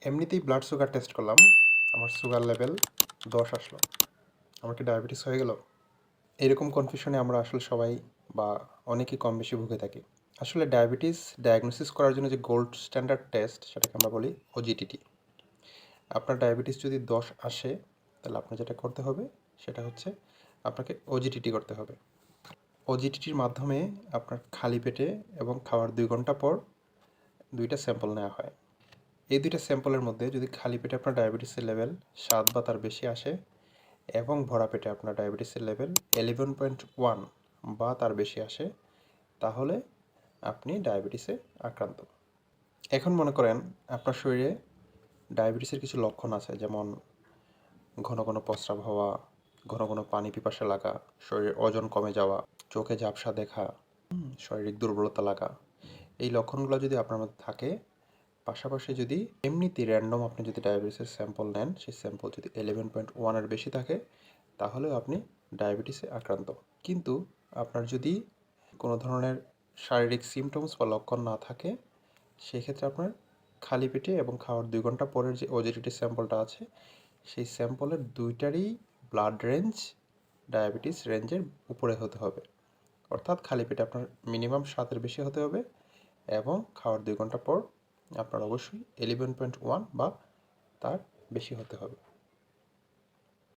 এমনিতেই blood sugar test করলাম, আমার সুগার লেভেল 10 আসলো। আমার কি ডায়াবেটিস হয়ে গেল? এরকম কনফিউশনে আমরা আসলে সবাই বা অনেকেই কম বেশি ভুগে থাকি। আসলে ডায়াবেটিস ডায়াগনোসিস করার জন্য যে গোল্ড স্ট্যান্ডার্ড টেস্ট সেটাকে আমরা বলি ওজিটিটি। আপনার ডায়াবেটিস যদি 10 আসে তাহলে আপনার যেটা করতে হবে সেটা হচ্ছে আপনাকে ওজিটিটি করতে হবে। ওজিটিটির মাধ্যমে আপনার খালি পেটে এবং খাওয়ার 2 ঘন্টা পর 2টা স্যাম্পল নেওয়া হয়। এই 2টা স্যাম্পলের মধ্যে যদি খালি পেটে আপনার ডায়াবেটিসের লেভেল 7 বা তার বেশি আসে এবং ভরা পেটে আপনার ডায়াবেটিসের লেভেল 11.1 বা তার বেশি আসে, তাহলে আপনি ডায়াবেটিসে আক্রান্ত। এখন মনে করেন আপনার শরীরে ডায়াবেটিসের কিছু লক্ষণ আছে, যেমন ঘন ঘন প্রস্রাব হওয়া, ঘন ঘন পানি পিপাসা লাগা, শরীরের ওজন কমে যাওয়া, চোখে ঝাপসা দেখা, শারীরিক দুর্বলতা লাগা। এই লক্ষণগুলো যদি আপনার মধ্যে থাকে, পাশাপাশি যদি এমনিতেই র্যান্ডম আপনি যদি ডায়াবেটিসের স্যাম্পল নেন, সেই স্যাম্পল যদি 11.1-এর বেশি থাকে, তাহলেও আপনি ডায়াবেটিসে আক্রান্ত। কিন্তু আপনার যদি কোনো ধরনের শারীরিক সিমটমস বা লক্ষণ না থাকে, সেক্ষেত্রে আপনার খালি পেটে এবং খাওয়ার 2 ঘন্টা পরের যে ওজিটিটি স্যাম্পলটা আছে, সেই স্যাম্পলের 2টারই ব্লাড রেঞ্জ ডায়াবেটিস রেঞ্জের উপরে হতে হবে। অর্থাৎ খালি পেটে আপনার মিনিমাম 7-এর বেশি হতে হবে এবং খাওয়ার 2 ঘন্টা পর আপনার অবশ্যই 11.1 বা তার বেশি হতে হবে।